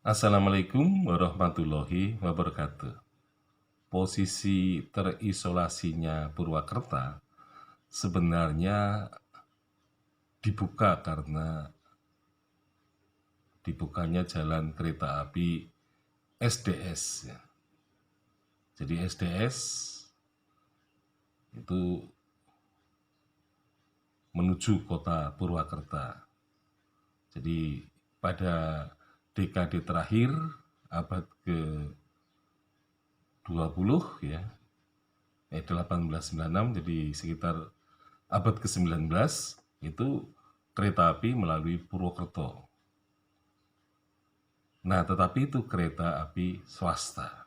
Assalamualaikum warahmatullahi wabarakatuh. Posisi terisolasinya Purwakarta sebenarnya dibuka karena dibukanya jalan kereta api SDS. Ya. Jadi SDS itu menuju kota Purwakarta. Jadi pada dekade terakhir abad ke-20 ya, 1896, jadi sekitar abad ke-19 itu kereta api melalui Purwokerto. Nah, tetapi itu kereta api swasta.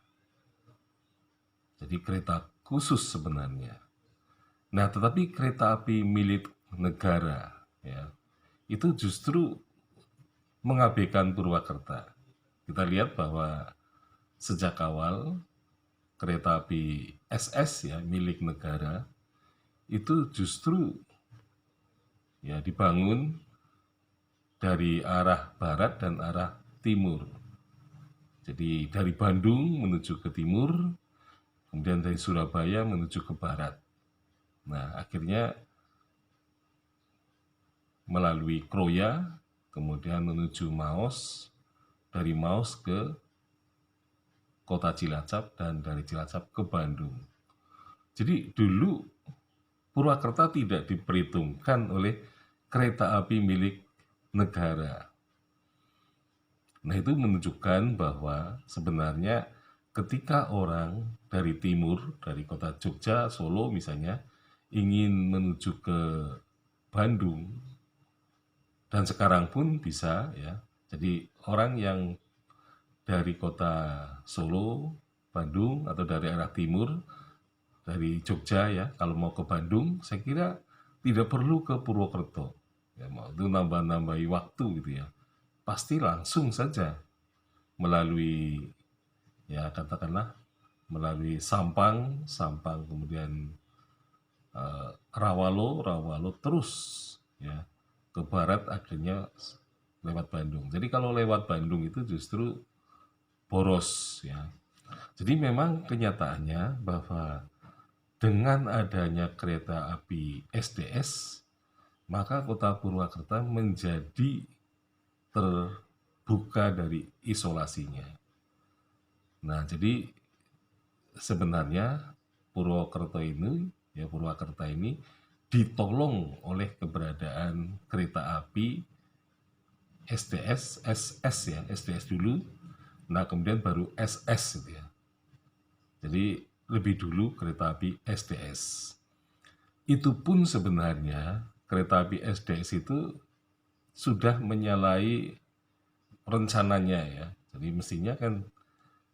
Jadi kereta khusus sebenarnya. Nah, tetapi kereta api milik negara ya, itu justru mengabaikan Purwakarta. Kita lihat bahwa sejak awal kereta api SS ya milik negara itu justru ya dibangun dari arah barat dan arah timur. Jadi dari Bandung menuju ke timur, kemudian dari Surabaya menuju ke barat. Nah, akhirnya melalui Kroya, kemudian menuju Maos, dari Maos ke kota Cilacap, dan dari Cilacap ke Bandung. Jadi dulu Purwakarta tidak diperhitungkan oleh kereta api milik negara. Nah, itu menunjukkan bahwa sebenarnya ketika orang dari timur, dari kota Jogja, Solo misalnya, ingin menuju ke Bandung, dan sekarang pun bisa ya. Jadi orang yang dari kota Solo, Bandung, atau dari arah timur, dari Jogja ya, kalau mau ke Bandung, saya kira tidak perlu ke Purwokerto. Ya, mau itu nambah-nambahi waktu gitu ya. Pasti langsung saja melalui ya katakanlah melalui Sampang, Sampang kemudian Rawalo terus ya ke barat akhirnya lewat Bandung. Jadi kalau lewat Bandung itu justru boros ya. Jadi memang kenyataannya bahwa dengan adanya kereta api SDS, maka kota Purwakarta menjadi terbuka dari isolasinya. Nah, jadi sebenarnya Purwakarta ini ditolong oleh keberadaan kereta api SDS, SS ya, SDS dulu, nah kemudian baru SS gitu ya. Jadi lebih dulu kereta api SDS. Itu pun sebenarnya kereta api SDS itu sudah menyalahi rencananya ya. Jadi mestinya kan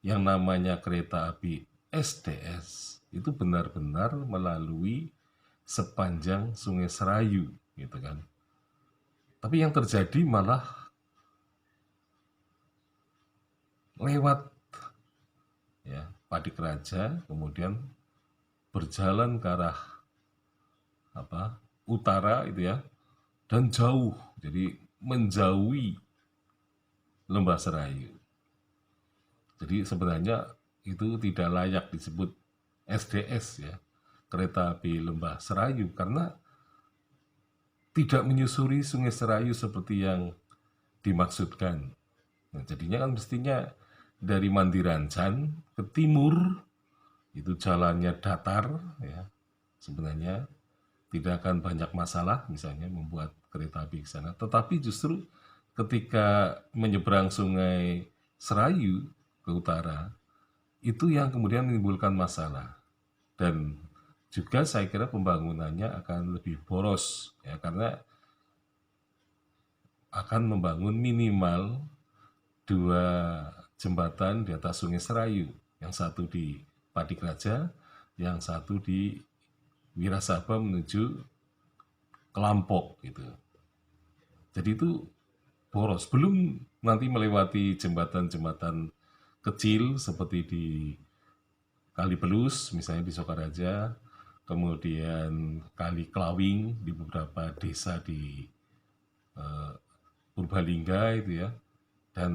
yang namanya kereta api SDS itu benar-benar melalui sepanjang Sungai Serayu gitu kan. Tapi yang terjadi malah lewat ya Padikraja, kemudian berjalan ke arah utara itu ya, dan jauh, jadi menjauhi Lembah Serayu. Jadi sebenarnya itu tidak layak disebut SDS ya, kereta api Lembah Serayu, karena tidak menyusuri Sungai Serayu seperti yang dimaksudkan. Nah, jadinya kan mestinya dari Mandirancan ke timur itu jalannya datar ya. Sebenarnya tidak akan banyak masalah misalnya membuat kereta api ke sana. Tetapi justru ketika menyeberang Sungai Serayu ke utara, itu yang kemudian menimbulkan masalah. Dan juga saya kira pembangunannya akan lebih boros ya, karena akan membangun minimal 2 jembatan di atas Sungai Serayu, yang satu di Padikraja, yang satu di Wirasaba menuju Kelampok gitu. Jadi itu boros, belum nanti melewati jembatan-jembatan kecil seperti di Kali Pelus misalnya di Sokaraja, kemudian Kali Kelawing di beberapa desa di Purbalingga itu ya, dan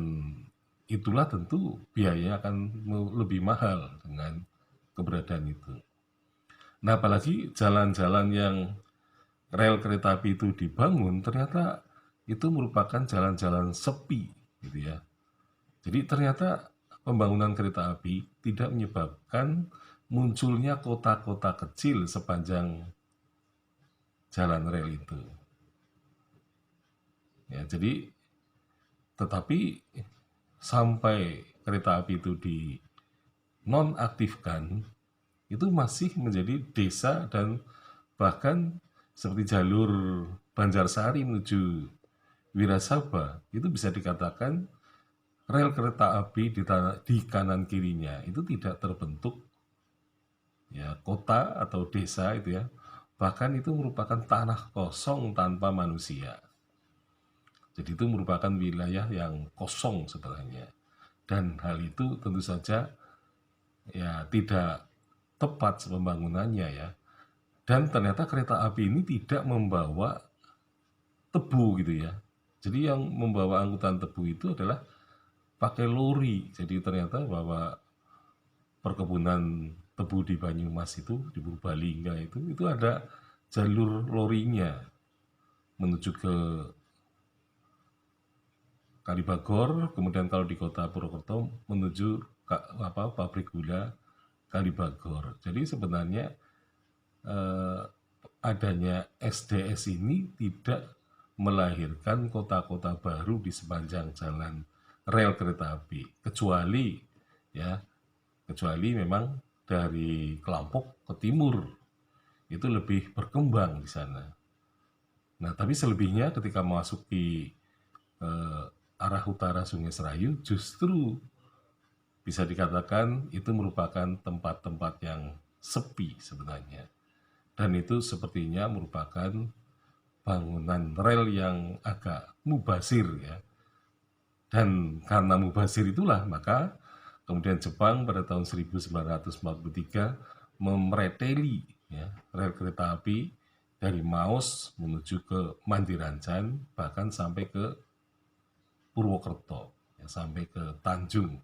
itulah tentu biaya akan lebih mahal dengan keberadaan itu. Nah, apalagi jalan-jalan yang rel kereta api itu dibangun, ternyata itu merupakan jalan-jalan sepi, gitu ya. Jadi ternyata pembangunan kereta api tidak menyebabkan munculnya kota-kota kecil sepanjang jalan rel itu. Ya, jadi tetapi sampai kereta api itu dinonaktifkan, itu masih menjadi desa dan bahkan seperti jalur Banjarsari menuju Wirasaba, itu bisa dikatakan rel kereta api di kanan kirinya itu tidak terbentuk ya kota atau desa itu ya, bahkan itu merupakan tanah kosong tanpa manusia. Jadi itu merupakan wilayah yang kosong sebenarnya, dan hal itu tentu saja ya tidak tepat pembangunannya ya. Dan ternyata kereta api ini tidak membawa tebu gitu ya. Jadi yang membawa angkutan tebu itu adalah pakai lori. Jadi ternyata bahwa perkebunan tebu di Banyumas itu, di Purbalingga itu ada jalur lorinya menuju ke Kalibagor, kemudian kalau di kota Purwokerto menuju pabrik gula Kalibagor. Jadi sebenarnya adanya SDS ini tidak melahirkan kota-kota baru di sepanjang jalan rel kereta api, kecuali memang dari Kelampok ke timur itu lebih berkembang di sana. Nah, tapi selebihnya ketika memasuki arah utara Sungai Serayu justru bisa dikatakan itu merupakan tempat-tempat yang sepi sebenarnya. Dan itu sepertinya merupakan bangunan rel yang agak mubazir ya. Dan karena mubazir itulah maka kemudian Jepang pada tahun 1943 mereteli ya, rel kereta api dari Maos menuju ke Mandirancan, bahkan sampai ke Purwokerto, ya, sampai ke Tanjung.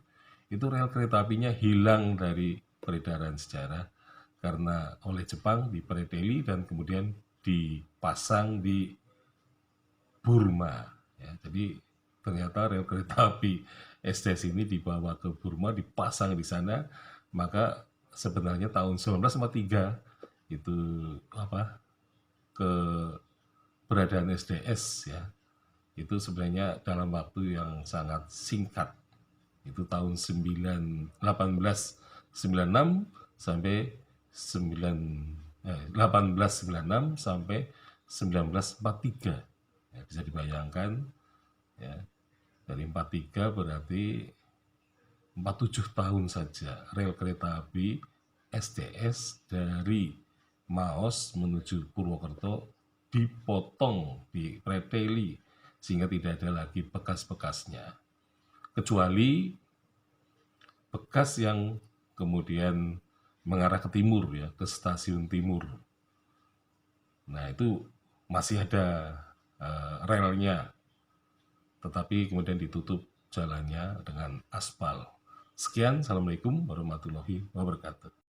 Itu rel kereta apinya hilang dari peredaran sejarah karena oleh Jepang dipereteli dan kemudian dipasang di Burma. Ya, jadi ternyata rel kereta api SDS ini dibawa ke Burma, dipasang di sana, maka sebenarnya tahun 1953 itu keberadaan SDS ya, itu sebenarnya dalam waktu yang sangat singkat. Itu tahun 1896 sampai 1896 sampai 1943. Ya, bisa dibayangkan ya, dari 43 berarti 47 tahun saja rel kereta api SDS dari Maos menuju Purwokerto dipotong, dipreteli sehingga tidak ada lagi bekas-bekasnya, kecuali bekas yang kemudian mengarah ke timur ya, ke stasiun timur. Nah, itu masih ada relnya, tetapi kemudian ditutup jalannya dengan aspal. Sekian, Assalamualaikum warahmatullahi wabarakatuh.